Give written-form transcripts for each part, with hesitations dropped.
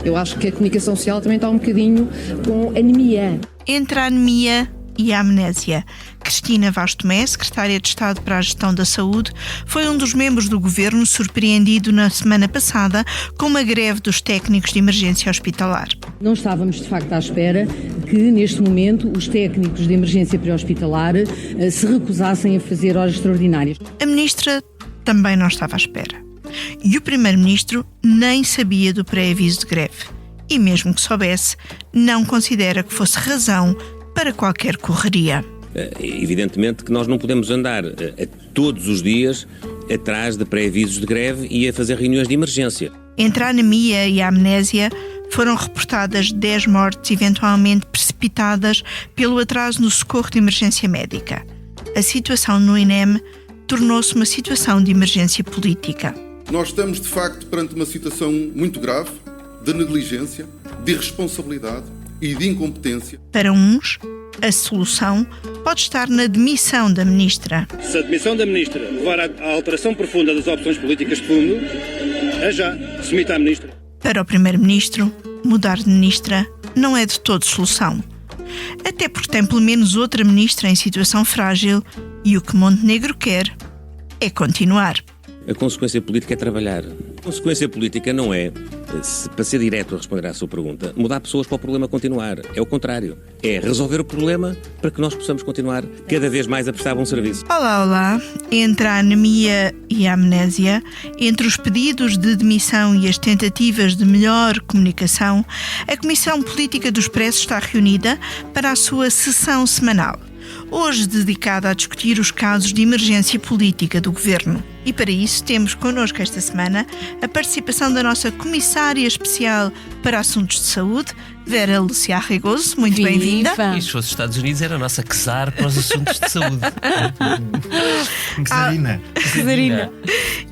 Eu acho que a comunicação social também está um bocadinho com anemia. Entre a anemia e a amnésia, Cristina Vaz Tomé, secretária de Estado para a Gestão da Saúde, foi um dos membros do governo surpreendido na semana passada com uma greve dos técnicos de emergência hospitalar. Não estávamos, de facto, à espera que, neste momento, os técnicos de emergência pré-hospitalar se recusassem a fazer horas extraordinárias. A ministra também não estava à espera. E o primeiro-ministro nem sabia do pré-aviso de greve. E mesmo que soubesse, não considera que fosse razão para qualquer correria. Evidentemente que nós não podemos andar todos os dias atrás de pré-avisos de greve e a fazer reuniões de emergência. Entre a anemia e a amnésia, foram reportadas 10 mortes eventualmente precipitadas pelo atraso no socorro de emergência médica. A situação no INEM tornou-se uma situação de emergência política. Nós estamos, de facto, perante uma situação muito grave de negligência, de irresponsabilidade e de incompetência. Para uns, a solução pode estar na demissão da ministra. Se a demissão da ministra levar à alteração profunda das opções políticas de fundo, é já, se demita a ministra. Para o primeiro-ministro, mudar de ministra não é de todo solução. Até porque tem pelo menos outra ministra em situação frágil e o que Montenegro quer é continuar. A consequência política é trabalhar. A consequência política não é, para ser direto a responder à sua pergunta, mudar pessoas para o problema continuar. É o contrário. É resolver o problema para que nós possamos continuar cada vez mais a prestar bom serviço. Olá. Entre a anemia e a amnésia, entre os pedidos de demissão e as tentativas de melhor comunicação, a Comissão Política do Expresso está reunida para a sua sessão semanal. Hoje dedicada a discutir os casos de emergência política do Governo. E para isso temos connosco esta semana a participação da nossa Comissária Especial para Assuntos de Saúde, Vera Lúcia Arregoso. Muito bem-vinda. E se fosse os Estados Unidos era a nossa czar para os assuntos de saúde. Czarina.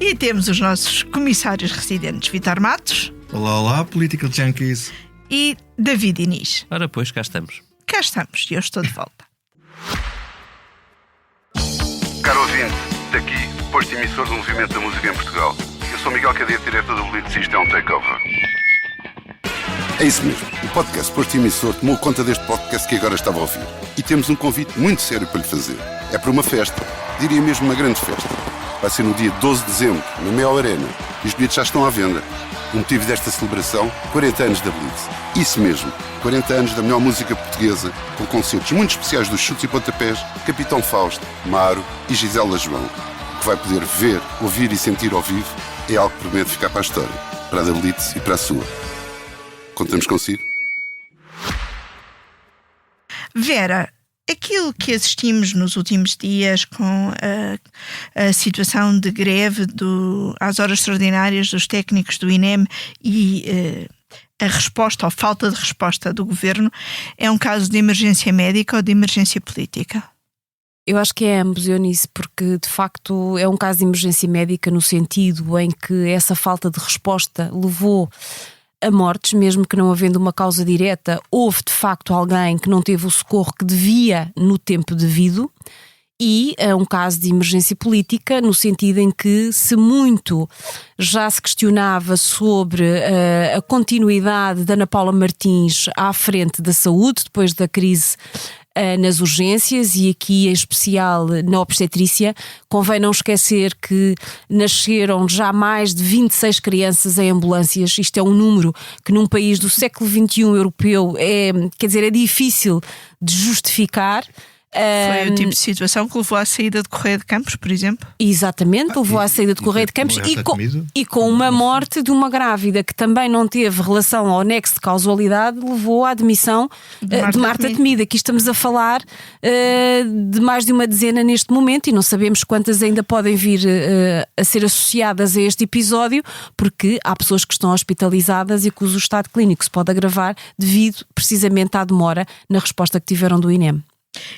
E temos os nossos comissários residentes, Vítor Matos. Olá, Political Junkies. E David Inês. Ora pois, cá estamos. Cá estamos e eu estou de volta. Caro ouvinte, daqui, posto emissor do Movimento da Música em Portugal. Eu sou Miguel Cadete, diretor do Blitz, isto é um takeover. É isso mesmo. O podcast Posto Emissor tomou conta deste podcast que agora estava a ouvir. E temos um convite muito sério para lhe fazer. É para uma festa. Diria mesmo uma grande festa. Vai ser no dia 12 de dezembro, na Mel Arena. E os bilhetes já estão à venda. O motivo desta celebração, 40 anos da Blitz. Isso mesmo, 40 anos da melhor música portuguesa, com concertos muito especiais dos Chutes e Pontapés, Capitão Fausto, Maro e Gisela João. O que vai poder ver, ouvir e sentir ao vivo é algo que promete ficar para a história, para a da Blitz e para a sua. Contamos consigo? Vera, aquilo que assistimos nos últimos dias com a situação de greve às horas extraordinárias dos técnicos do INEM e a resposta ou falta de resposta do governo é um caso de emergência médica ou de emergência política? Eu acho que é ambos, Eunice, porque de facto é um caso de emergência médica no sentido em que essa falta de resposta levou a mortes, mesmo que não havendo uma causa direta, houve de facto alguém que não teve o socorro que devia no tempo devido, e é um caso de emergência política no sentido em que se muito já se questionava sobre a continuidade da Ana Paula Martins à frente da saúde, depois da crise nas urgências e aqui em especial na obstetrícia. Convém não esquecer que nasceram já mais de 26 crianças em ambulâncias. Isto é um número que num país do século XXI europeu é difícil de justificar. Foi o tipo de situação que levou à saída de Correia de Campos, por exemplo? Exatamente, levou à saída de Correia de Campos e com uma morte de uma grávida que também não teve relação ao nexo de causalidade, levou à demissão de Marta Temida. Aqui estamos a falar de mais de uma dezena neste momento e não sabemos quantas ainda podem vir a ser associadas a este episódio, porque há pessoas que estão hospitalizadas e cujo estado clínico se pode agravar devido precisamente à demora na resposta que tiveram do INEM.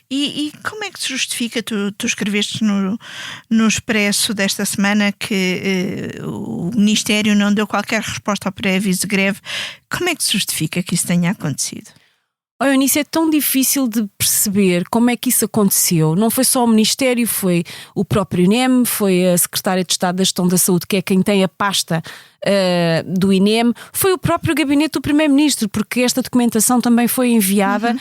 E como é que se justifica, tu escreveste no Expresso desta semana que o Ministério não deu qualquer resposta ao pré-aviso de greve, como é que se justifica que isso tenha acontecido? Oh, Eunice, é tão difícil de perceber como é que isso aconteceu. Não foi só o Ministério, foi o próprio INEM, foi a Secretária de Estado da Gestão da Saúde, que é quem tem a pasta do INEM, foi o próprio gabinete do Primeiro-Ministro, porque esta documentação também foi enviada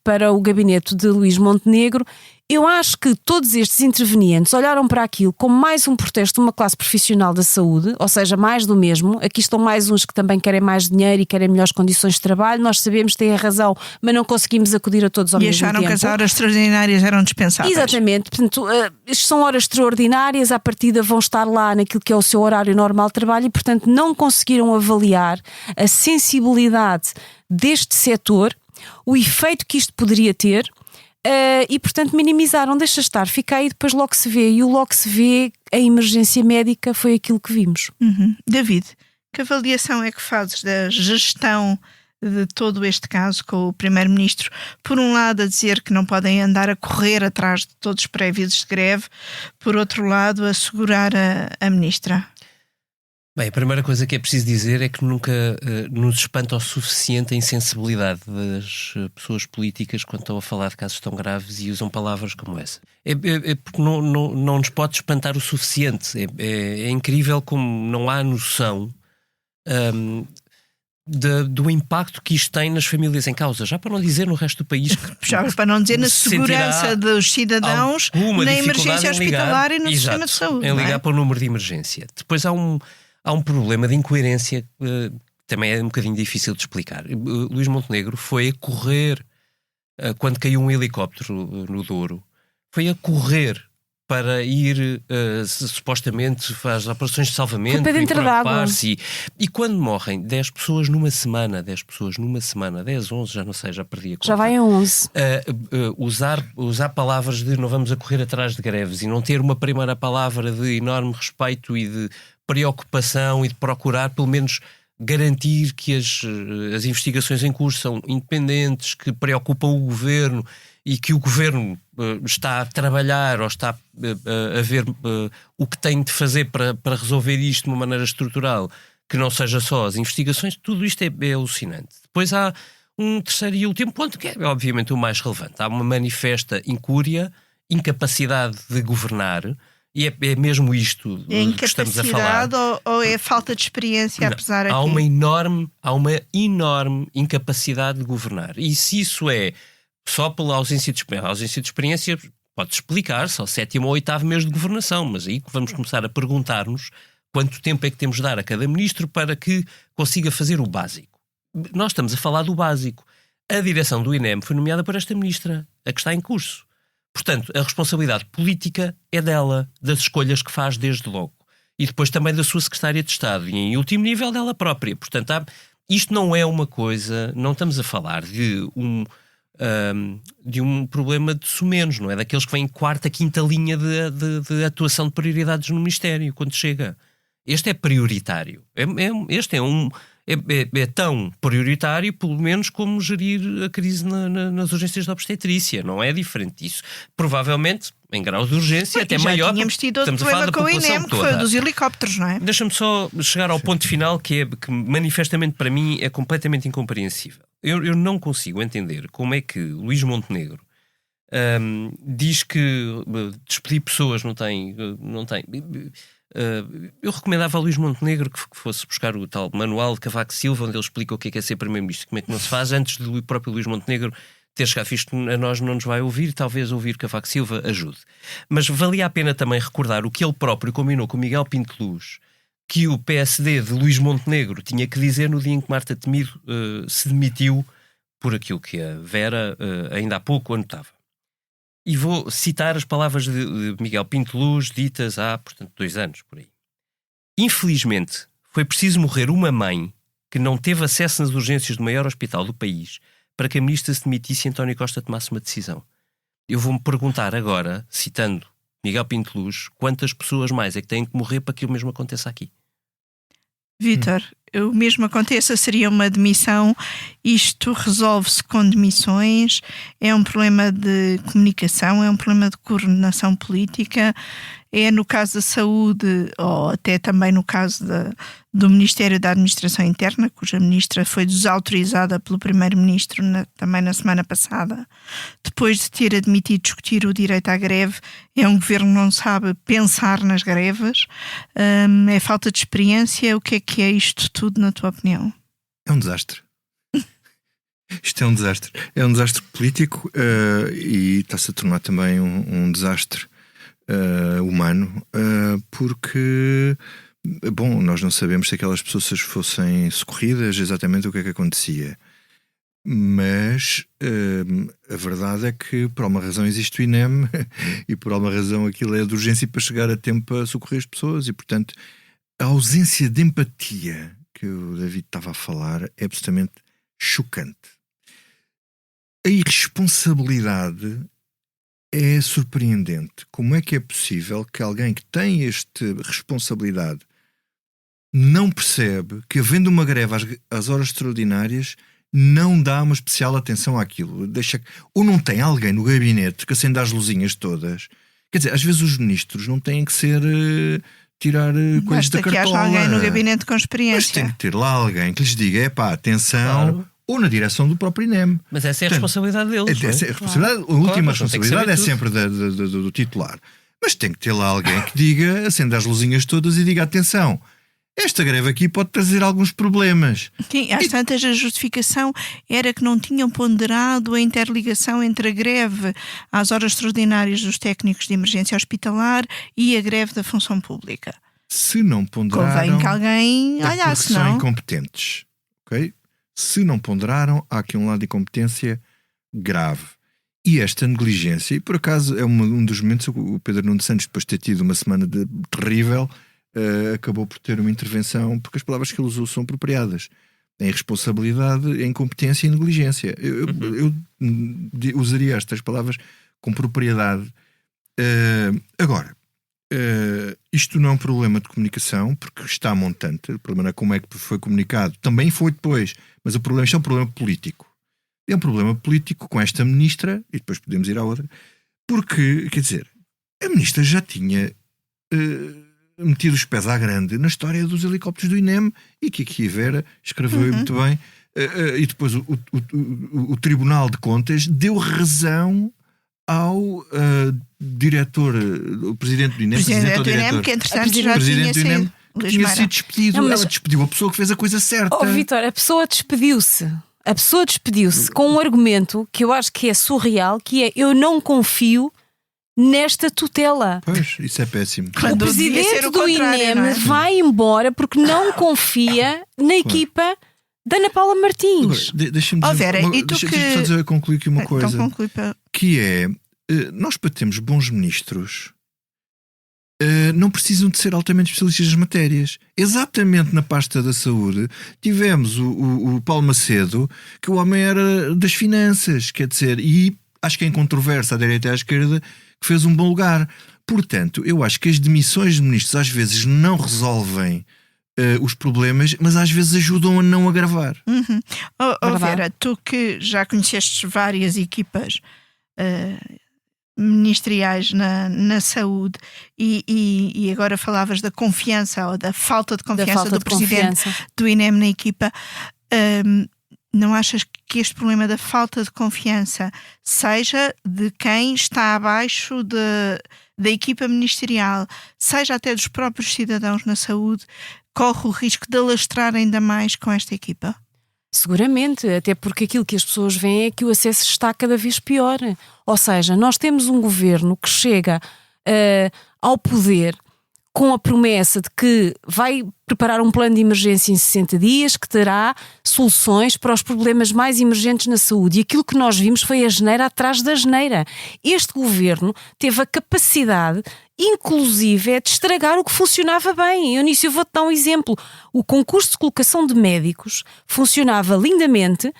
para o gabinete de Luís Montenegro. Eu acho que todos estes intervenientes olharam para aquilo como mais um protesto de uma classe profissional da saúde, ou seja, mais do mesmo. Aqui estão mais uns que também querem mais dinheiro e querem melhores condições de trabalho. Nós sabemos que têm a razão, mas não conseguimos acudir a todos ao mesmo tempo. E acharam que as horas extraordinárias eram dispensáveis. Exatamente. Portanto, isto são horas extraordinárias, à partida vão estar lá naquilo que é o seu horário normal de trabalho e, portanto, não conseguiram avaliar a sensibilidade deste setor, o efeito que isto poderia ter. E portanto minimizaram, deixa estar, fica aí, depois logo se vê. E o logo se vê, a emergência médica foi aquilo que vimos. David, que avaliação é que fazes da gestão de todo este caso com o Primeiro-Ministro? Por um lado a dizer que não podem andar a correr atrás de todos os pré-avisos de greve, por outro lado a segurar a Ministra. Bem, a primeira coisa que é preciso dizer é que nunca nos espanta o suficiente a insensibilidade das pessoas políticas quando estão a falar de casos tão graves e usam palavras como essa. É porque não nos pode espantar o suficiente. É incrível como não há noção do impacto que isto tem nas famílias em causa, já para não dizer no resto do país. Já para não dizer na segurança dos cidadãos, na emergência hospitalar e no sistema de saúde. Em ligar para o número de emergência. Depois há um problema de incoerência que também é um bocadinho difícil de explicar. Luís Montenegro foi a correr, quando caiu um helicóptero no Douro, foi a correr para ir, supostamente, faz operações de salvamento e preocupar-se. E quando morrem 10 pessoas numa semana, 10, 11, já não sei, já perdi a conta. Já vai a 11. Usar palavras de não vamos a correr atrás de greves e não ter uma primeira palavra de enorme respeito e de preocupação e de procurar, pelo menos, garantir que as investigações em curso são independentes, que preocupam o governo e que o governo está a trabalhar ou está a ver o que tem de fazer para resolver isto de uma maneira estrutural, que não seja só as investigações. Tudo isto é alucinante. Depois há um terceiro e último ponto, que é obviamente o mais relevante. Há uma manifesta incúria, incapacidade de governar. E é mesmo isto que estamos a falar. Ou é falta de experiência, apesar há uma enorme incapacidade de governar. E se isso é só pela ausência de experiência, pode explicar só 7º ou 8º mês de governação, mas aí vamos começar a perguntar-nos quanto tempo é que temos de dar a cada ministro para que consiga fazer o básico. Nós estamos a falar do básico. A direção do INEM foi nomeada por esta ministra, a que está em curso. Portanto, a responsabilidade política é dela, das escolhas que faz desde logo. E depois também da sua secretária de Estado. E em último nível dela própria. Portanto, isto não é uma coisa... Não estamos a falar de um problema de sumenos, não é? Daqueles que vêm em quarta, quinta linha de atuação de prioridades no Ministério, quando chega. Este é prioritário. É tão prioritário, pelo menos, como gerir a crise nas urgências de obstetrícia. Não é diferente disso. Provavelmente, em grau de urgência, até maior. Já tínhamos tido outro problema com o INEM, que foi o dos helicópteros, não é? Deixa-me só chegar ao ponto final, que manifestamente para mim é completamente incompreensível. Eu não consigo entender como é que Luís Montenegro diz que despedir pessoas não tem. Eu recomendava a Luís Montenegro que fosse buscar o tal manual de Cavaco Silva, onde ele explica o que é ser Primeiro-Ministro, como é que não se faz, antes do próprio Luís Montenegro ter chegado. Isto a nós não nos vai ouvir, talvez ouvir Cavaco Silva ajude. Mas valia a pena também recordar o que ele próprio combinou com Miguel Pinto Luz, que o PSD de Luís Montenegro tinha que dizer no dia em que Marta Temido se demitiu por aquilo que a Vera ainda há pouco anotava. E vou citar as palavras de Miguel Pinto Luz, ditas há, portanto, 2 anos, por aí. Infelizmente, foi preciso morrer uma mãe que não teve acesso nas urgências do maior hospital do país para que a ministra se demitisse e António Costa tomasse uma decisão. Eu vou-me perguntar agora, citando Miguel Pinto Luz, quantas pessoas mais é que têm que morrer para que o mesmo aconteça aqui? Vítor, o mesmo aconteça, seria uma demissão. Isto resolve-se com demissões, é um problema de comunicação, é um problema de coordenação política, é no caso da saúde, ou até também no caso do Ministério da Administração Interna, cuja ministra foi desautorizada pelo primeiro-ministro também na semana passada, depois de ter admitido discutir o direito à greve. É um governo que não sabe pensar nas greves, é falta de experiência. O que é isto tudo, na tua opinião? É um desastre. Isto é um desastre. É um desastre político e está-se a tornar também um desastre humano, porque, bom, nós não sabemos se aquelas pessoas fossem socorridas, exatamente o que é que acontecia. Mas a verdade é que por alguma razão existe o INEM e por alguma razão aquilo é de urgência para chegar a tempo a socorrer as pessoas, e portanto a ausência de empatia que o David estava a falar é absolutamente chocante. A irresponsabilidade é surpreendente. Como é que é possível que alguém que tem esta responsabilidade não percebe que, havendo uma greve às horas extraordinárias, não dá uma especial atenção àquilo? Ou não tem alguém no gabinete que acenda as luzinhas todas? Quer dizer, às vezes os ministros não têm que ser tirar coisas da cartola. Basta que haja alguém no gabinete com experiência. Mas tem que ter lá alguém que lhes diga, atenção... Claro. Ou na direção do próprio INEM. Mas essa é a responsabilidade deles. Essa é a responsabilidade, a última responsabilidade é sempre do titular. Mas tem que ter lá alguém que diga, acenda as luzinhas todas e diga, atenção, esta greve aqui pode trazer alguns problemas. Sim, às tantas a justificação era que não tinham ponderado a interligação entre a greve às horas extraordinárias dos técnicos de emergência hospitalar e a greve da função pública. Se não ponderaram... Convém que alguém olhasse, não? São incompetentes, ok? Se não ponderaram, há aqui um lado de incompetência grave. E esta negligência, e por acaso é um dos momentos, o Pedro Nuno Santos, depois de ter tido uma semana terrível, acabou por ter uma intervenção, porque as palavras que ele usou são apropriadas. Em responsabilidade, em incompetência e negligência. Eu usaria estas palavras com propriedade. Agora, isto não é um problema de comunicação, porque está montante. O problema não é como é que foi comunicado, também foi depois, mas o problema, isto é um problema político. É um problema político com esta ministra, e depois podemos ir à outra, porque, quer dizer, a ministra já tinha metido os pés à grande na história dos helicópteros do INEM, e que aqui a Vera escreveu muito bem, e depois o Tribunal de Contas deu razão ao diretor, o presidente do INEM, que entretanto já tinha sido despedido. Ela despediu a pessoa que fez a coisa certa. Vítor, a pessoa despediu-se com um argumento que eu acho que é surreal, que é: eu não confio nesta tutela. Pois, isso é péssimo. O presidente do INEM vai embora porque não confia na equipa da Ana Paula Martins. Agora, deixa-me só concluir aqui uma coisa. Então conclui para... Que é, nós para termos bons ministros não precisam de ser altamente especialistas nas matérias. Exatamente na pasta da saúde tivemos o Paulo Macedo, que o homem era das finanças, quer dizer, e acho que é incontroverso à direita e à esquerda, que fez um bom lugar. Portanto, eu acho que as demissões de ministros às vezes não resolvem os problemas, mas às vezes ajudam a não agravar. Vera, tu que já conheceste várias equipas ministeriais na saúde e agora falavas da confiança ou da falta de confiança do presidente do INEM na equipa, não achas que este problema da falta de confiança seja de quem está abaixo da equipa ministerial, seja até dos próprios cidadãos na saúde, corre o risco de alastrar ainda mais com esta equipa? Seguramente, até porque aquilo que as pessoas veem é que o acesso está cada vez pior. Ou seja, nós temos um governo que chega ao poder com a promessa de que vai preparar um plano de emergência em 60 dias, que terá soluções para os problemas mais emergentes na saúde. E aquilo que nós vimos foi a geneira atrás da geneira. Este governo teve a capacidade, inclusive, de estragar o que funcionava bem. Eu nisso vou-te dar um exemplo. O concurso de colocação de médicos funcionava lindamente,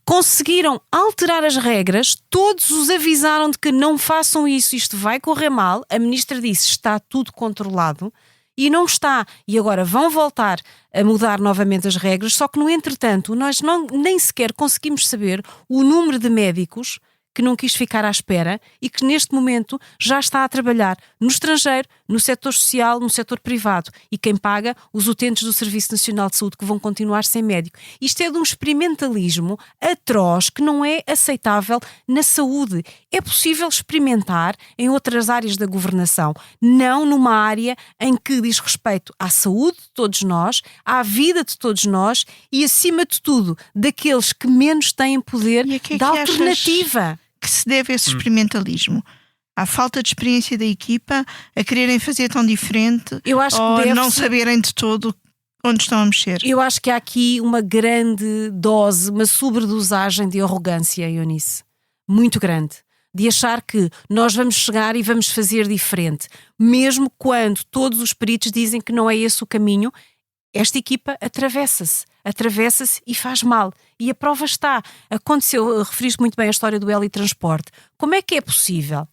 conseguiram alterar as regras, todos os avisaram de que não façam isso, isto vai correr mal. A ministra disse, está tudo controlado. E não está. E agora vão voltar a mudar novamente as regras, só que no entretanto nós nem sequer conseguimos saber o número de médicos que não quis ficar à espera e que neste momento já está a trabalhar no estrangeiro, no setor social, no setor privado. E quem paga? Os utentes do Serviço Nacional de Saúde, que vão continuar sem médico. Isto é de um experimentalismo atroz que não é aceitável na saúde. É possível experimentar em outras áreas da governação, não numa área em que diz respeito à saúde de todos nós, à vida de todos nós e, acima de tudo, daqueles que menos têm poder da alternativa. Que se deve a esse experimentalismo? À falta de experiência da equipa, a quererem fazer tão diferente, eu acho que ou não saberem de todo onde estão a mexer? Eu acho que há aqui uma grande dose, uma sobredosagem de arrogância, Eunice. Muito grande. De achar que nós vamos chegar e vamos fazer diferente. Mesmo quando todos os peritos dizem que não é esse o caminho, esta equipa atravessa-se e faz mal. E a prova está. Aconteceu, referiste muito bem a história do Helitransporte. Como é que é possível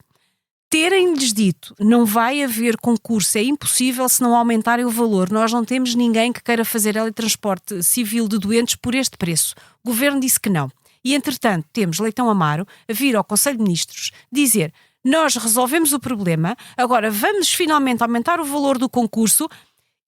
terem-lhes dito não vai haver concurso, é impossível se não aumentarem o valor, nós não temos ninguém que queira fazer Helitransporte civil de doentes por este preço. O governo disse que não. E entretanto temos Leitão Amaro a vir ao Conselho de Ministros dizer nós resolvemos o problema, agora vamos finalmente aumentar o valor do concurso.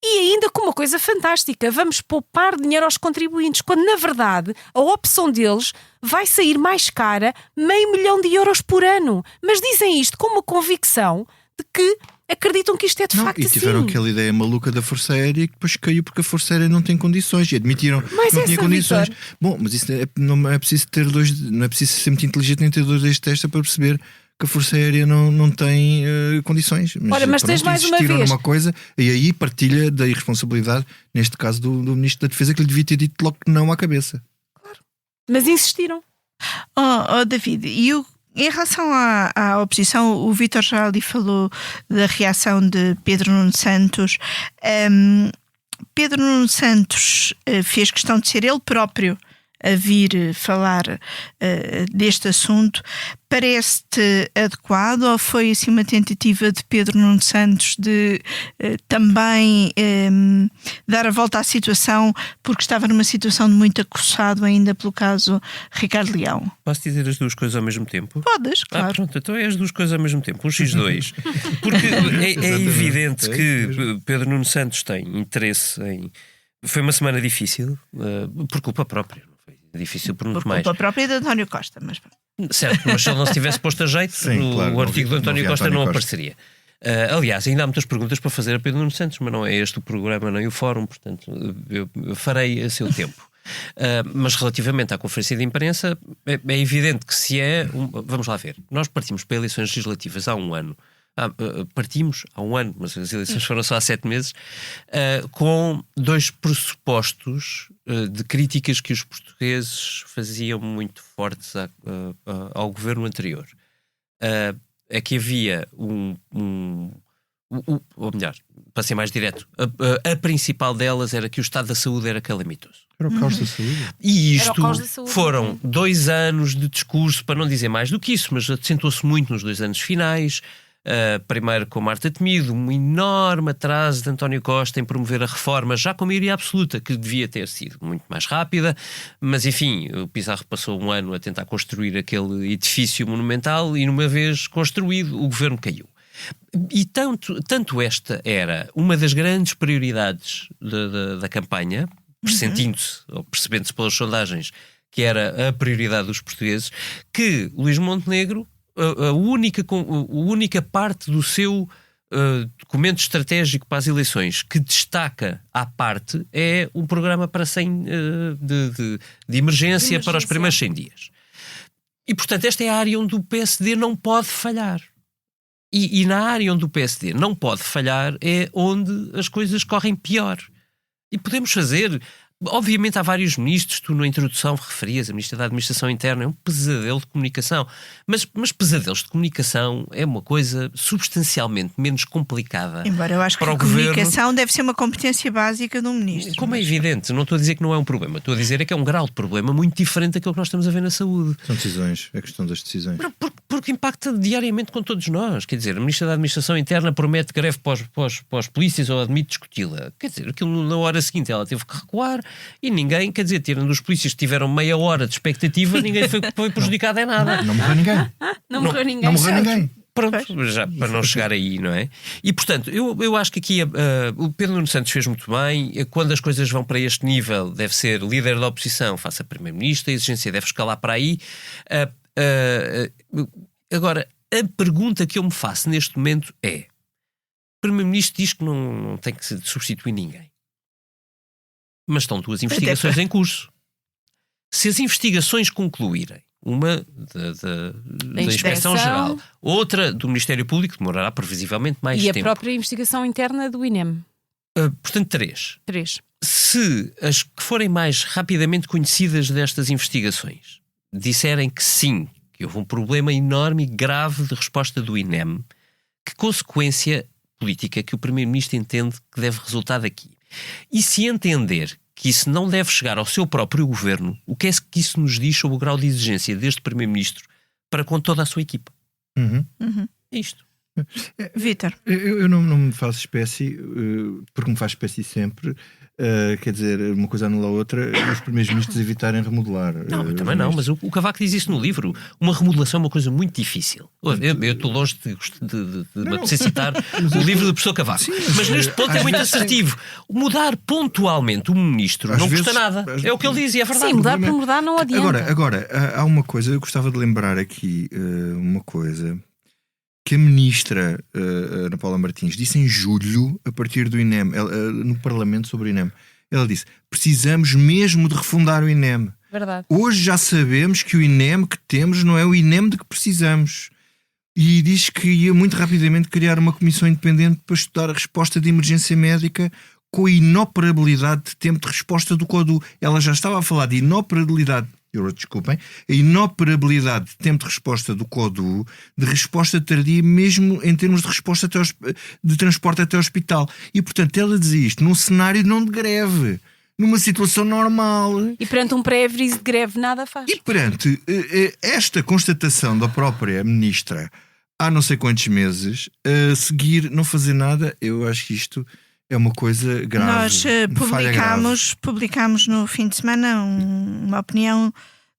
E ainda com uma coisa fantástica, vamos poupar dinheiro aos contribuintes, quando na verdade a opção deles vai sair mais cara, €500 mil por ano. Mas dizem isto com uma convicção de que acreditam que isto é de facto assim. E tiveram aquela ideia maluca da Força Aérea que depois caiu porque a Força Aérea não tem condições e admitiram que não tinha condições. Victor. Bom, mas isso não é preciso ter não é preciso ser muito inteligente nem ter 2 deste testa para perceber que a Força Aérea não tem condições. Mas tens mais uma vez. Numa coisa, e aí partilha da irresponsabilidade, neste caso do Ministro da Defesa, que lhe devia ter dito logo que não à cabeça. Claro. Mas insistiram. David, em relação à oposição, o Vítor já ali falou da reação de Pedro Nuno Santos. Pedro Nuno Santos fez questão de ser ele próprio a vir falar deste assunto. Parece-te adequado ou foi assim uma tentativa de Pedro Nuno Santos de também dar a volta à situação porque estava numa situação de muito acossado ainda pelo caso Ricardo Leão? Posso dizer as duas coisas ao mesmo tempo? Podes, claro. Pronto, então é as duas coisas ao mesmo tempo, um X2. Porque é evidente que Pedro Nuno Santos tem interesse em... Foi uma semana difícil por culpa própria. Difícil por muito mais. Por culpa própria de António Costa, mas... Certo, mas se ele não se tivesse posto a jeito, o artigo de António Costa não apareceria. Aliás, ainda há muitas perguntas para fazer a Pedro Nuno Santos, mas não é este o programa nem o fórum, portanto eu farei a seu tempo. Mas relativamente à conferência de imprensa, é evidente que se é... Vamos lá ver, nós partimos para eleições legislativas há um ano. Partimos há um ano, mas as eleições foram só há 7 meses, com 2 pressupostos de críticas que os portugueses faziam muito fortes ao governo anterior. É que havia ou melhor, para ser mais direto, a principal delas era que o estado da saúde era calamitoso. Era o caos da saúde. E isto foram 2 anos de discurso, para não dizer mais do que isso, mas acentuou-se muito nos 2 anos finais. Primeiro com Marta Temido, um enorme atraso de António Costa em promover a reforma, já com maioria absoluta, que devia ter sido muito mais rápida, mas enfim, o Pizarro passou um ano a tentar construir aquele edifício monumental e numa vez construído, o governo caiu. E tanto esta era uma das grandes prioridades da campanha, pressentindo-se, ou percebendo-se pelas sondagens, que era a prioridade dos portugueses, que Luís Montenegro, a única parte do seu documento estratégico para as eleições que destaca à parte é um programa para 100 de emergência para os primeiros 100 dias. E, portanto, esta é a área onde o PSD não pode falhar. E na área onde o PSD não pode falhar é onde as coisas correm pior. E podemos fazer Obviamente há vários ministros, tu na introdução referias, a Ministra da Administração Interna é um pesadelo de comunicação, mas pesadelos de comunicação é uma coisa substancialmente menos complicada. Embora eu acho que a comunicação deve ser uma competência básica de um ministro. Como é evidente, não estou a dizer que não é um problema, estou a dizer é que é um grau de problema muito diferente daquilo que nós estamos a ver na saúde. São decisões, é questão das decisões. Porque impacta diariamente com todos nós. Quer dizer, a Ministra da Administração Interna promete greve para os polícias ou admite discuti-la. Quer dizer, aquilo na hora seguinte ela teve que recuar e ninguém, quer dizer, tirando os polícias que tiveram meia hora de expectativa, ninguém foi prejudicado em nada. Não morreu ninguém. Não morreu ninguém. Não morreu ninguém. Pronto, já para não chegar aí, não é? E portanto, eu acho que aqui o Pedro Nuno Santos fez muito bem. Quando as coisas vão para este nível, deve ser líder da oposição, faça primeiro-ministro, a exigência deve escalar para aí. Agora, a pergunta que eu me faço neste momento é: o primeiro-ministro diz que não tem que substituir ninguém, mas estão 2 investigações em curso. Se as investigações concluírem, uma da Inspeção-Geral, outra do Ministério Público, demorará previsivelmente mais tempo. E a própria investigação interna do INEM. Portanto, 3. 3. Se as que forem mais rapidamente conhecidas destas investigações disserem que sim, que houve um problema enorme e grave de resposta do INEM, que consequência política que o Primeiro-Ministro entende que deve resultar daqui? E se entender que isso não deve chegar ao seu próprio governo, o que é que isso nos diz sobre o grau de exigência deste Primeiro-Ministro para com toda a sua equipa? É isto. Vítor. Eu não me faço espécie, porque me faz espécie sempre. Quer dizer, uma coisa anula a outra, os primeiros ministros evitarem remodelar. Não, eu também não, mas o Cavaco diz isso no livro. Uma remodelação é uma coisa muito difícil. Eu estou longe de me apetecer citar o livro do professor Cavaco. Sim, mas neste ponto é muito assertivo. Mudar pontualmente um ministro não custa nada. É o que ele diz e é verdade. Sim, mudar por mudar não adianta. Agora, há uma coisa, eu gostava de lembrar aqui uma coisa que a ministra Ana Paula Martins disse em julho, a partir do INEM, no Parlamento sobre o INEM. Ela disse: precisamos mesmo de refundar o INEM. Verdade. Hoje já sabemos que o INEM que temos não é o INEM de que precisamos. E diz que ia muito rapidamente criar uma comissão independente para estudar a resposta de emergência médica com a inoperabilidade de tempo de resposta do CODU. Ela já estava a falar de inoperabilidade, a inoperabilidade de tempo de resposta do CODU, de resposta tardia, mesmo em termos de resposta de transporte até ao hospital. E, portanto, ela dizia isto num cenário não de greve, numa situação normal. E perante um pré-aviso de greve nada faz. E perante esta constatação da própria ministra há não sei quantos meses, a seguir não fazer nada, eu acho que isto é uma coisa grave. Nós publicámos no fim de semana uma opinião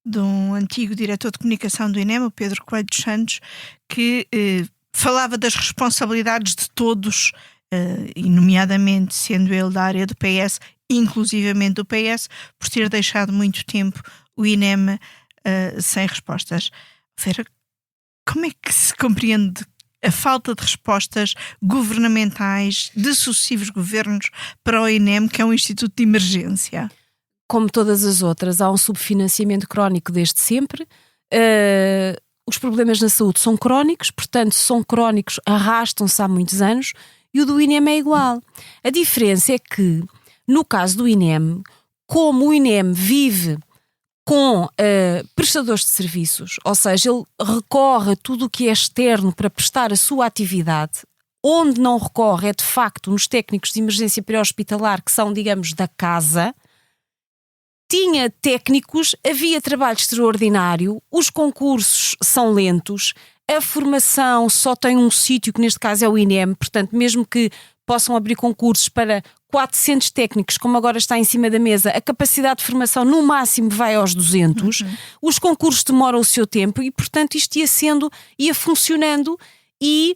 de um antigo diretor de comunicação do INEM, o Pedro Coelho dos Santos, que falava das responsabilidades de todos, e nomeadamente sendo ele da área do PS, inclusivamente do PS, por ter deixado muito tempo o INEM sem respostas. Vera, como é que se compreende a falta de respostas governamentais de sucessivos governos para o INEM, que é um instituto de emergência? Como todas as outras, há um subfinanciamento crónico desde sempre. Os problemas na saúde são crónicos, portanto, são crónicos, arrastam-se há muitos anos, e o do INEM é igual. A diferença é que, no caso do INEM, como o INEM vive com prestadores de serviços, ou seja, ele recorre a tudo o que é externo para prestar a sua atividade. Onde não recorre é de facto nos técnicos de emergência pré-hospitalar, que são, digamos, da casa. Tinha técnicos, havia trabalho extraordinário, os concursos são lentos, a formação só tem um sítio, que neste caso é o INEM, portanto, mesmo que possam abrir concursos para 400 técnicos, como agora está em cima da mesa, a capacidade de formação no máximo vai aos 200, os concursos demoram o seu tempo e, portanto, isto ia funcionando e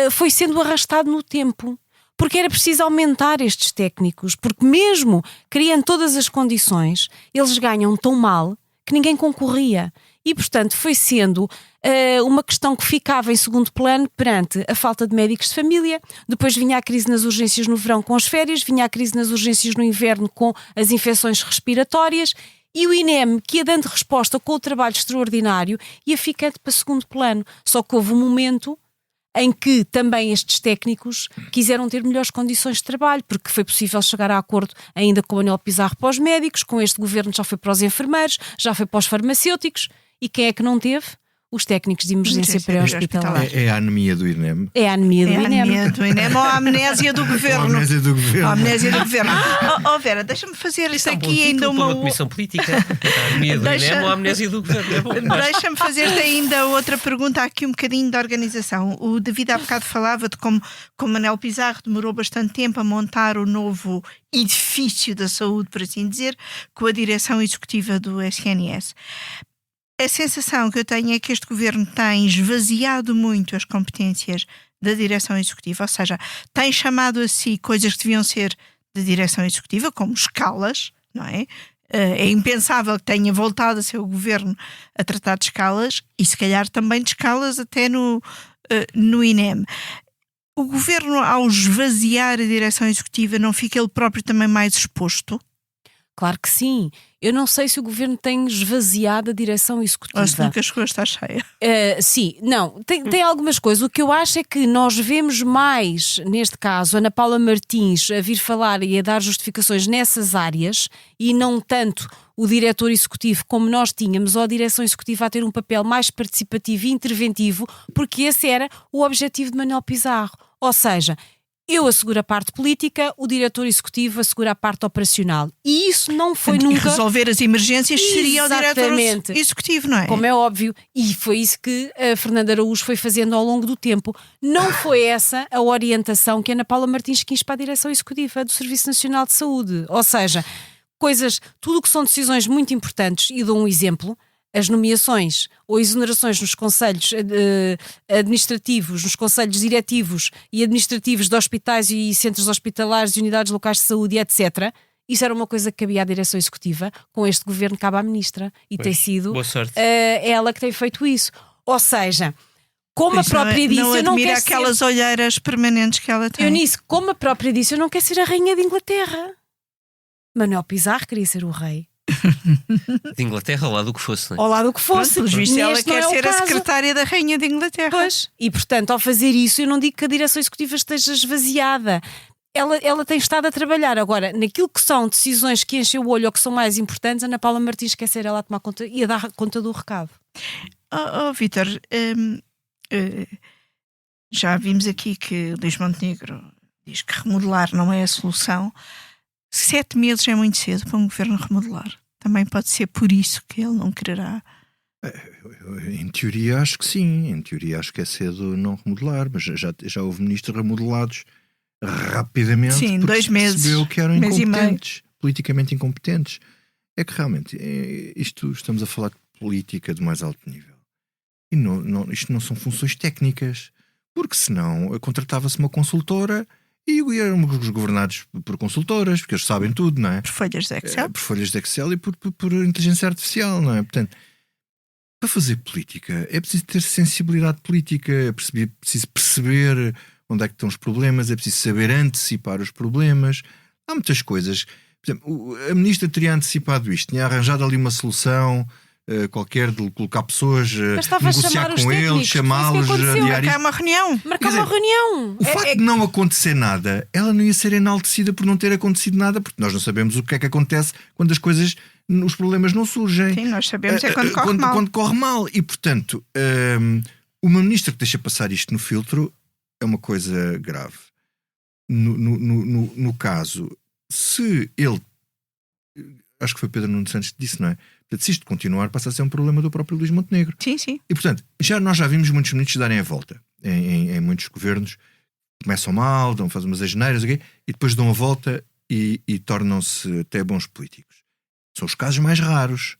foi sendo arrastado no tempo. Porque era preciso aumentar estes técnicos, porque mesmo criando todas as condições, eles ganham tão mal que ninguém concorria. E, portanto, foi sendo uma questão que ficava em segundo plano perante a falta de médicos de família. Depois vinha a crise nas urgências no verão com as férias, vinha a crise nas urgências no inverno com as infecções respiratórias, e o INEM, que ia dando resposta com o trabalho extraordinário, ia ficando para segundo plano. Só que houve um momento em que também estes técnicos quiseram ter melhores condições de trabalho, porque foi possível chegar a acordo ainda com o Manuel Pizarro para os médicos, com este governo já foi para os enfermeiros, já foi para os farmacêuticos, e quem é que não teve? Os técnicos de emergência pré-hospitalar. É a anemia do INEM. É a anemia do INEM. Ou a amnésia do governo. A amnésia do governo. A amnésia do governo. Vera, deixa-me fazer isto aqui ainda uma comissão política. A anemia do INEM ou a amnésia do governo. É bom. Deixa-me fazer-te ainda outra pergunta aqui, um bocadinho da organização. O David há bocado falava de como Manuel Pizarro demorou bastante tempo a montar o novo edifício da saúde, por assim dizer, com a direção executiva do SNS. A sensação que eu tenho é que este governo tem esvaziado muito as competências da direção executiva, ou seja, tem chamado a si coisas que deviam ser da direção executiva, como escalas, não é? É impensável que tenha voltado a ser o governo a tratar de escalas e se calhar também de escalas até no INEM. O governo, ao esvaziar a direção executiva, não fica ele próprio também mais exposto? Claro que sim. Eu não sei se o governo tem esvaziado a direção executiva. Ou se nunca chegou a estar cheia. Sim, não. Tem algumas coisas. O que eu acho é que nós vemos mais, neste caso, Ana Paula Martins a vir falar e a dar justificações nessas áreas e não tanto o diretor executivo como nós tínhamos, ou a direção executiva a ter um papel mais participativo e interventivo, porque esse era o objetivo de Manuel Pizarro. Ou seja, eu asseguro a parte política, o diretor executivo assegura a parte operacional. E isso não foi nunca... Resolver as emergências seria o diretor executivo, não é? Como é óbvio. E foi isso que a Fernanda Araújo foi fazendo ao longo do tempo. Não foi essa a orientação que a Ana Paula Martins quis para a direção executiva do Serviço Nacional de Saúde. Ou seja, tudo o que são decisões muito importantes, e dou um exemplo... As nomeações ou exonerações nos conselhos administrativos, nos conselhos diretivos e administrativos de hospitais e centros hospitalares e unidades locais de saúde, etc. Isso era uma coisa que cabia à direção executiva. Com este governo cabe à ministra. E tem sido ela que tem feito isso. Ou seja, como a própria disse... Não admira aquelas olheiras permanentes que ela tem. Eunice, como a própria disse, eu não quero ser a rainha de Inglaterra. Manuel Pizarro queria ser o rei. De Inglaterra, ao lado do que fosse, não é? Ao lado do que fosse. Pronto, visto, ela quer ser a secretária da Rainha de Inglaterra. Pois. E, portanto, ao fazer isso, eu não digo que a direção executiva esteja esvaziada. Ela tem estado a trabalhar. Agora, naquilo que são decisões que enchem o olho ou que são mais importantes, a Ana Paula Martins quer ser ela a tomar conta e a dar conta do recado. Vítor, já vimos aqui que Luís Montenegro diz que remodelar não é a solução. 7 meses é muito cedo para um governo remodelar. Também pode ser por isso que ele não quererá. Em teoria acho que sim. Em teoria acho que é cedo não remodelar, mas já houve ministros remodelados rapidamente. Sim, 2 meses. Percebeu que eram incompetentes, politicamente incompetentes. É que realmente estamos a falar de política de mais alto nível. E isto não são funções técnicas, porque senão contratava-se uma consultora e éramos governados por consultoras, porque eles sabem tudo, não é? Por folhas de Excel. Por folhas de Excel e por inteligência artificial, não é? Portanto, para fazer política é preciso ter sensibilidade política, é preciso perceber onde é que estão os problemas, é preciso saber antecipar os problemas. Há muitas coisas. Por exemplo, a ministra teria antecipado isto, tinha arranjado ali uma solução qualquer de colocar pessoas, negociar com eles, chamá-los, marcar uma reunião. O facto de não acontecer nada, ela não ia ser enaltecida por não ter acontecido nada, porque nós não sabemos o que é que acontece quando os problemas não surgem. Sim, nós sabemos quando corre mal. E, portanto, uma ministra que deixa passar isto no filtro é uma coisa grave. No caso, se ele... Acho que foi Pedro Nuno Santos que disse, não é? Portanto, se isto continuar, passa a ser um problema do próprio Luís Montenegro. Sim, sim. E, portanto, nós já vimos muitos ministros darem a volta em muitos governos. Começam mal, fazem umas asneiras, e depois dão a volta e tornam-se até bons políticos. São os casos mais raros.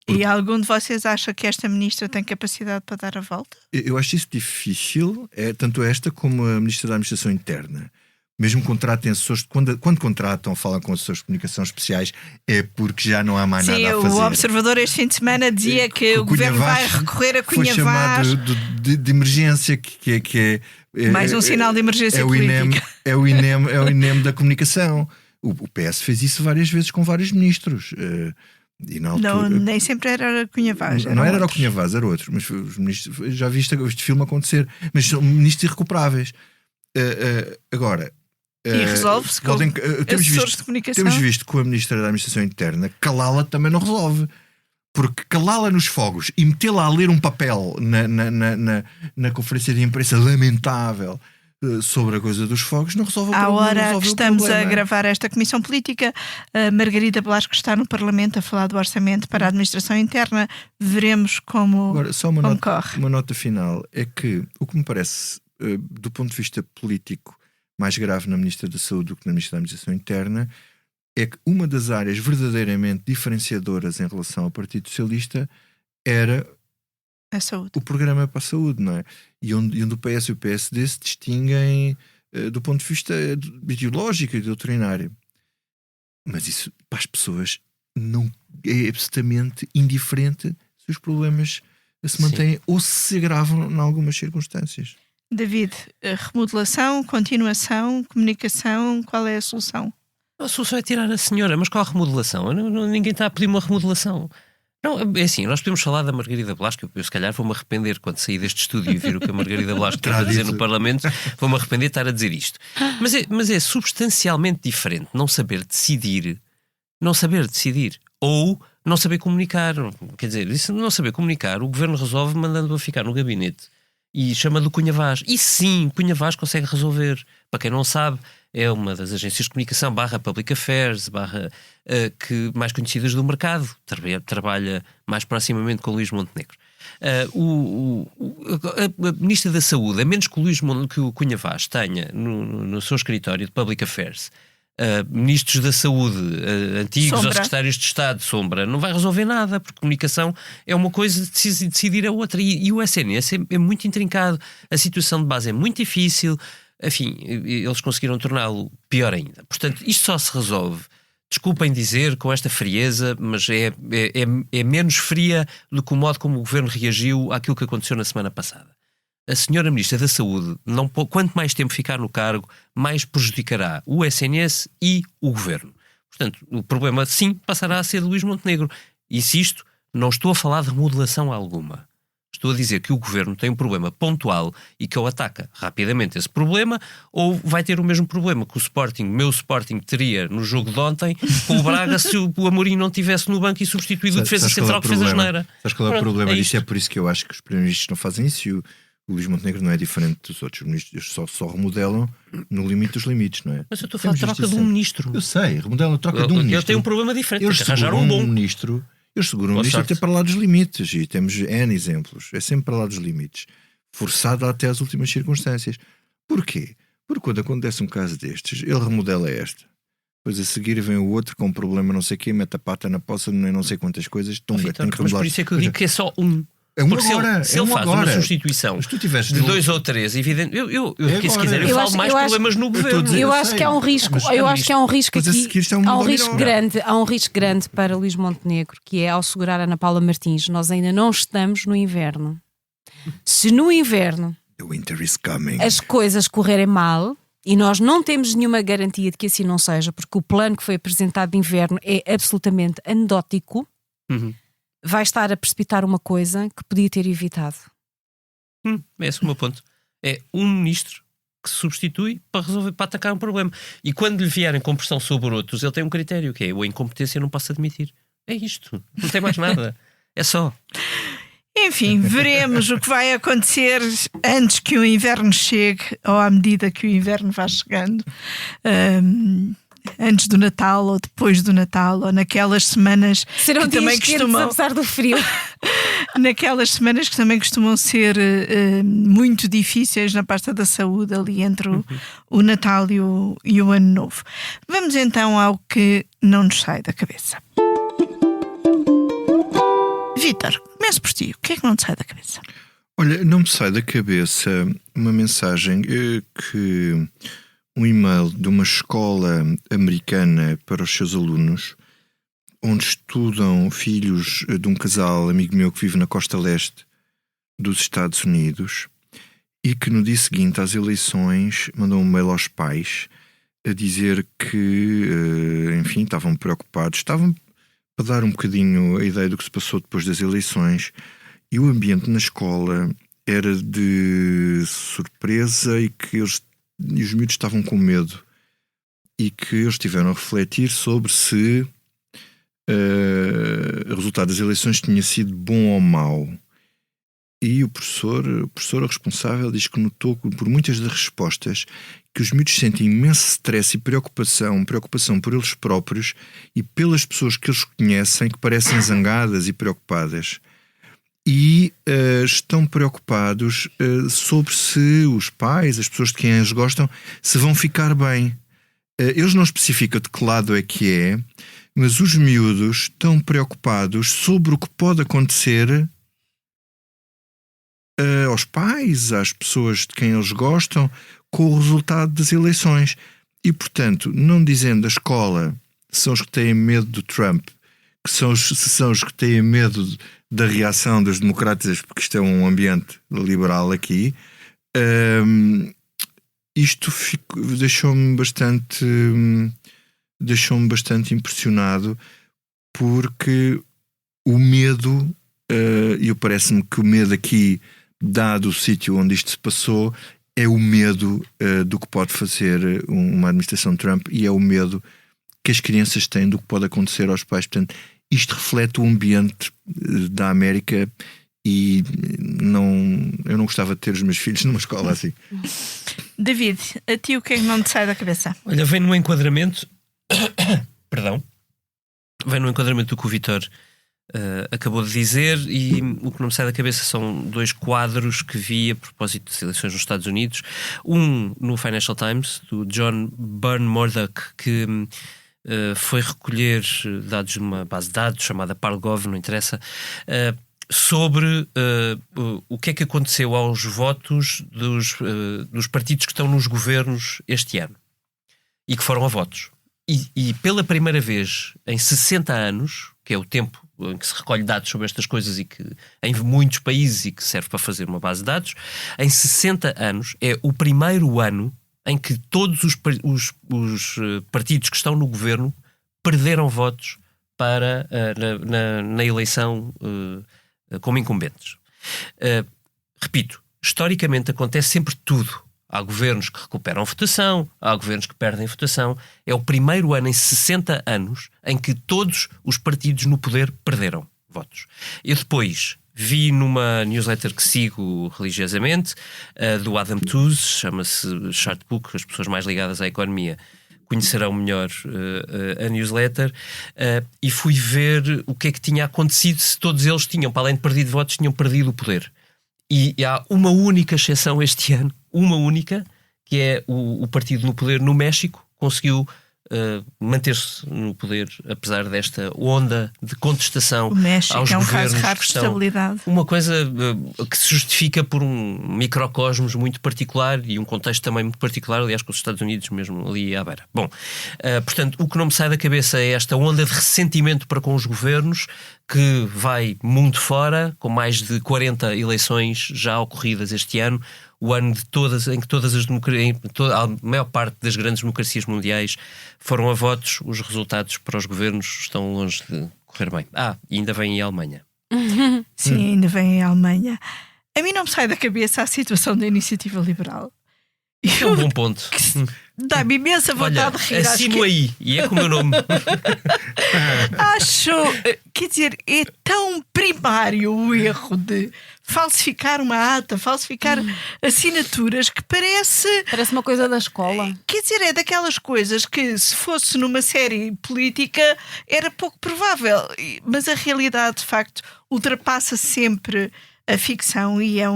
E algum de vocês acha que esta ministra tem capacidade para dar a volta? Eu acho isso difícil, tanto esta como a ministra da Administração Interna. Mesmo contratem assessores, quando contratam, falam com assessores de comunicação especiais, é porque já não há mais nada a fazer. Sim, o Observador este fim de semana dizia que o governo vai recorrer a Cunha Vaz. Foi chamado de emergência, que é mais um sinal de emergência política. É o INEM da comunicação. O PS fez isso várias vezes com vários ministros. E na altura, nem sempre era Cunha Vaz. Não era o Cunha Vaz, era outro. Mas os ministros, já viste este filme acontecer, mas são ministros irrecuperáveis. Agora. E resolve-se com assessores de comunicação. Temos visto com a Ministra da Administração Interna, calá-la também não resolve. Porque calá-la nos fogos e metê-la a ler um papel na conferência de imprensa lamentável sobre a coisa dos fogos não resolve o problema. À hora que estamos a gravar esta comissão política, a Margarida Blasco está no Parlamento a falar do orçamento para a administração interna. Veremos como, agora, só corre. Uma nota final é que o que me parece, do ponto de vista político, mais grave na Ministra da Saúde do que na Ministra da Administração Interna é que uma das áreas verdadeiramente diferenciadoras em relação ao Partido Socialista era a saúde. O programa para a saúde, não é? E onde o PS e o PSD se distinguem do ponto de vista ideológico e doutrinário. Mas isso, para as pessoas, não é absolutamente indiferente se os problemas se mantêm ou se agravam em algumas circunstâncias. David, remodelação, continuação, comunicação, qual é a solução? A solução é tirar a senhora, mas qual a remodelação? Ninguém está a pedir uma remodelação. Não, é assim, nós podemos falar da Margarida Blasco. Eu se calhar vou-me arrepender quando sair deste estúdio e vir o que a Margarida Blasco está a dizer no Parlamento. Vou-me arrepender de estar a dizer isto. Mas é substancialmente diferente não saber decidir ou não saber comunicar. Quer dizer, isso não saber comunicar, o governo resolve mandando-a ficar no gabinete e chama-lhe Cunha Vaz. E sim, Cunha Vaz consegue resolver. Para quem não sabe, é uma das agências de comunicação /Public Affairs, que mais conhecidas do mercado, trabalha mais proximamente com o Luís Montenegro. A Ministra da Saúde, a menos que o Cunha Vaz tenha no seu escritório de Public Affairs ministros da saúde antigos ou secretários de Estado, sombra, não vai resolver nada, porque comunicação é uma coisa, decidir é outra. E o SNS é muito intrincado, a situação de base é muito difícil. Enfim, eles conseguiram torná-lo pior ainda. Portanto, isto só se resolve, desculpem dizer, com esta frieza, mas é menos fria do que o modo como o governo reagiu àquilo que aconteceu na semana passada. A senhora Ministra da Saúde, quanto mais tempo ficar no cargo, mais prejudicará o SNS e o governo. Portanto, o problema, sim, passará a ser de Luís Montenegro. E se isto, não estou a falar de remodelação alguma. Estou a dizer que o governo tem um problema pontual e que ou ataca rapidamente esse problema, ou vai ter o mesmo problema que o meu Sporting teria no jogo de ontem com o Braga se o Amorim não estivesse no banco e substituído o defesa central que fez a geneira. Sabes qual é o problema disto? É por isso que eu acho que os primeiros-ministros não fazem isso e o Luís Montenegro não é diferente dos outros ministros, só remodelam no limite dos limites, não é? Mas eu estou a falar de troca de um ministro. Eu sei, remodelam a troca de um ministro. Eu tenho um problema diferente, eles arranjaram um bom ministro. Eles seguram o ministro até para lá dos limites, e temos N exemplos, é sempre para lá dos limites, forçado até às últimas circunstâncias. Porquê? Porque quando acontece um caso destes, ele remodela esta, depois a seguir vem o outro com um problema não sei o quê, mete a pata na poça, não sei quantas coisas, mas por isso é que eu digo que é só um. Porque agora, se ele faz uma substituição de 2 ou 3, evidente, se quiser eu falo mais problemas no governo. Eu acho que há um risco, eu acho que há um risco aqui, há um risco grande para Luís Montenegro, que é ao segurar a Ana Paula Martins, nós ainda não estamos no inverno. Se no inverno as coisas correrem mal, e nós não temos nenhuma garantia de que assim não seja, porque o plano que foi apresentado de inverno é absolutamente anedótico, vai estar a precipitar uma coisa que podia ter evitado. Esse é o meu ponto. É um ministro que se substitui para resolver, para atacar um problema. E quando lhe vierem com pressão sobre outros, ele tem um critério, que é a incompetência não posso admitir. É isto. Não tem mais nada. É só. Enfim, veremos o que vai acontecer antes que o inverno chegue, ou à medida que o inverno vá chegando. Antes do Natal ou depois do Natal, ou naquelas semanas que também costumam, apesar do frio, naquelas semanas que também costumam ser muito difíceis na pasta da saúde, ali entre o Natal e o Ano Novo. Vamos então ao que não nos sai da cabeça. Vítor, começo por ti. O que é que não te sai da cabeça? Olha, não me sai da cabeça uma mensagem que um e-mail de uma escola americana para os seus alunos, onde estudam filhos de um casal amigo meu que vive na costa leste dos Estados Unidos, e que no dia seguinte às eleições mandou um e-mail aos pais a dizer que, enfim, estavam preocupados, estavam para dar um bocadinho a ideia do que se passou depois das eleições, e o ambiente na escola era de surpresa e os miúdos estavam com medo, e que eles tiveram a refletir sobre se o resultado das eleições tinha sido bom ou mau. E a professora responsável diz que notou por muitas das respostas que os miúdos sentem imenso stress e preocupação por eles próprios e pelas pessoas que eles conhecem, que parecem zangadas e preocupadas. E estão preocupados sobre se os pais, as pessoas de quem eles gostam, se vão ficar bem. Eles não especificam de que lado é que é, mas os miúdos estão preocupados sobre o que pode acontecer aos pais, às pessoas de quem eles gostam, com o resultado das eleições. E, portanto, não dizendo a escola são os que têm medo do Trump, que são os que têm medo da reação dos democratas, porque isto é um ambiente liberal aqui, isto deixou-me bastante impressionado, porque o medo, e parece-me que o medo aqui, dado o sítio onde isto se passou, é o medo do que pode fazer uma administração de Trump, e é o medo que as crianças têm do que pode acontecer aos pais. Portanto, isto reflete o ambiente da América, e eu não gostava de ter os meus filhos numa escola assim. David, a ti o que é que não te sai da cabeça? Olha, vem no enquadramento vem no enquadramento do que o Vítor acabou de dizer, e o que não me sai da cabeça são dois quadros que vi a propósito das eleições nos Estados Unidos. Um no Financial Times, do John Byrne Murdoch, que foi recolher dados de uma base de dados chamada ParlGov, não interessa, sobre o que é que aconteceu aos votos dos partidos que estão nos governos este ano e que foram a votos. E pela primeira vez em 60 anos, que é o tempo em que se recolhe dados sobre estas coisas e que em muitos países e que serve para fazer uma base de dados, em 60 anos é o primeiro ano em que todos os partidos que estão no governo perderam votos para, na eleição como incumbentes. Repito, historicamente acontece sempre tudo. Há governos que recuperam votação, há governos que perdem votação. É o primeiro ano em 60 anos em que todos os partidos no poder perderam votos. Eu depois vi numa newsletter que sigo religiosamente, do Adam Tooze, chama-se Chartbook, as pessoas mais ligadas à economia conhecerão melhor a newsletter, e fui ver o que é que tinha acontecido se todos eles tinham, para além de perdido votos, tinham perdido o poder. E há uma única exceção este ano, uma única, que é o partido no poder no México, conseguiu manter-se no poder apesar desta onda de contestação. O México aos é um governos caso raro de estabilidade. Uma coisa que se justifica por um microcosmos muito particular e um contexto também muito particular, aliás, com os Estados Unidos mesmo ali à beira. Bom, portanto, o que não me sai da cabeça é esta onda de ressentimento para com os governos, que vai mundo fora, com mais de 40 eleições já ocorridas este ano, o ano de em que todas as a maior parte das grandes democracias mundiais foram a votos. Os resultados para os governos estão longe de correr bem. E ainda vem a Alemanha. Sim, ainda vem a Alemanha. A mim não me sai da cabeça a situação da iniciativa liberal. É um bom ponto. Dá-me imensa vontade de rir. Assino aí, e é com o meu nome. Acho, quer dizer, é tão primário o erro de falsificar uma ata, falsificar assinaturas, que parece uma coisa da escola. Quer dizer, é daquelas coisas que, se fosse numa série política, era pouco provável. Mas a realidade, de facto, ultrapassa sempre a ficção, e é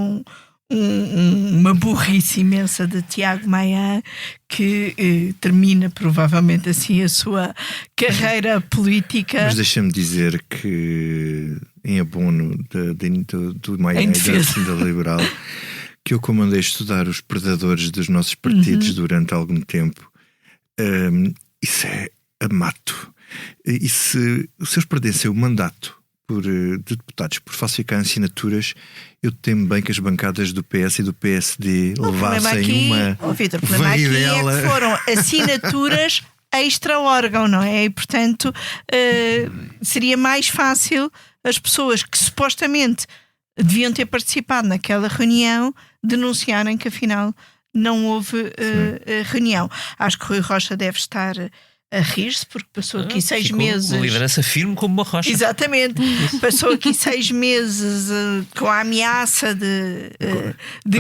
uma burrice imensa de Tiago Maia, que termina provavelmente assim a sua carreira política. Mas deixa-me dizer que, em abono do Maia e da Liberal, que eu, como andei a estudar os predadores dos nossos partidos durante algum tempo, isso é a mato. E se eles perdessem o mandato de deputados por falsificar assinaturas, eu temo bem que as bancadas do PS e do PSD levassem uma Vitor, o problema aqui é que foram assinaturas extra-órgão, não é? E, portanto, seria mais fácil as pessoas que supostamente deviam ter participado naquela reunião denunciarem que afinal não houve reunião. Acho que Rui Rocha deve estar a rir-se porque passou aqui 6 meses. Uma liderança firme como uma rocha. Exatamente. Passou aqui 6 meses com a ameaça de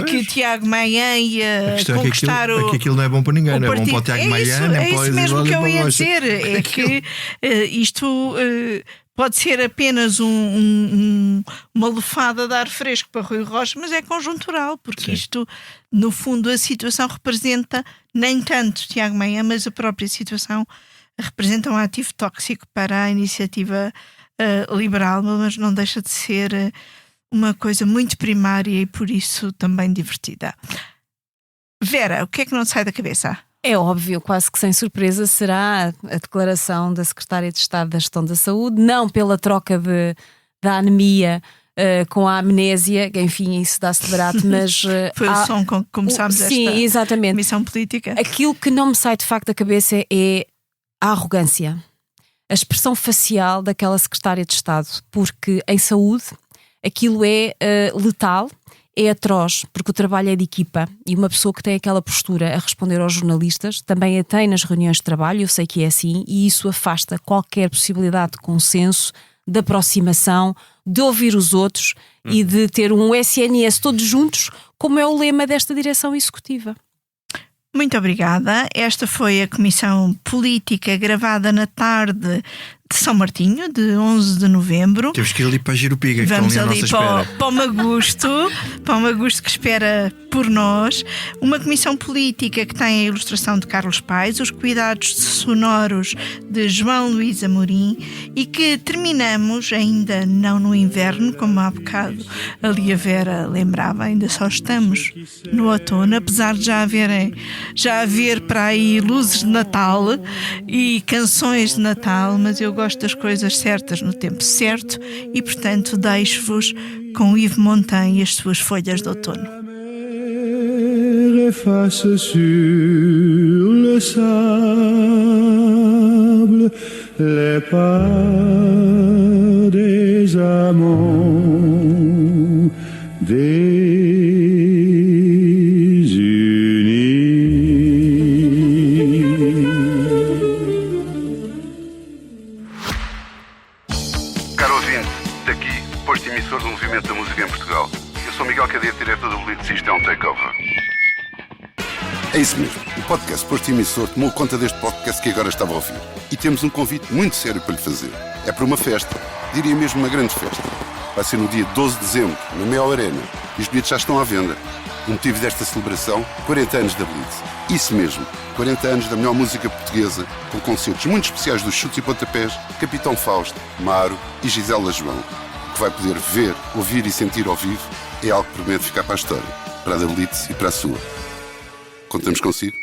que o Tiago Maia ia conquistar aquilo não é bom para ninguém, não é bom para o Tiago Maia, nem para o isso mesmo que eu ia dizer. É que isto pode ser apenas uma lufada de ar fresco para Rui Rocha, mas é conjuntural, porque isto, no fundo, a situação representa nem tanto Tiago Maia, mas a própria situação representa um ativo tóxico para a iniciativa liberal, mas não deixa de ser uma coisa muito primária e por isso também divertida. Vera, o que é que não te sai da cabeça? É óbvio, quase que sem surpresa, será a declaração da Secretária de Estado da Gestão da Saúde, não pela troca da anemia com a amnésia, enfim, isso dá-se de barato, mas... Foi o som com que começámos esta missão política. Aquilo que não me sai de facto da cabeça é a arrogância, a expressão facial daquela Secretária de Estado, porque em saúde aquilo é letal, é atroz, porque o trabalho é de equipa e uma pessoa que tem aquela postura a responder aos jornalistas também a tem nas reuniões de trabalho, eu sei que é assim, e isso afasta qualquer possibilidade de consenso, de aproximação, de ouvir os outros e de ter um SNS todos juntos, como é o lema desta direção executiva. Muito obrigada. Esta foi a Comissão Política gravada na tarde de São Martinho, de 11 de novembro. Temos que ir ali para a Girupiga, que vamos estão ali à nossa espera. Para o Magusto que espera por nós. Uma comissão política que tem a ilustração de Carlos Paes, os cuidados sonoros de João Luís Amorim e que terminamos ainda não no inverno, como há bocado ali a Vera lembrava, ainda só estamos no outono, apesar de já haver para aí luzes de Natal e canções de Natal, mas eu gosto das coisas certas no tempo certo e, portanto, deixo-vos com Yves Montand e as suas folhas de outono. Efface sur le sable les pas des amants emissor do movimento da música em Portugal. Eu sou Miguel Cadete, diretor do Blitz, e isto é um takeover. É isso mesmo. O podcast Posto Emissor tomou conta deste podcast que agora estava a ouvir. E temos um convite muito sério para lhe fazer. É para uma festa, diria mesmo uma grande festa. Vai ser no dia 12 de dezembro, na Mel Arena. E os bilhetes já estão à venda. O motivo desta celebração, 40 anos da Blitz. Isso mesmo, 40 anos da melhor música portuguesa, com concertos muito especiais dos Chutes e Pontapés, Capitão Fausto, Maro e Gisela João. O que vai poder ver, ouvir e sentir ao vivo é algo que promete ficar para a história, para a da Blitz e para a sua. Contamos consigo?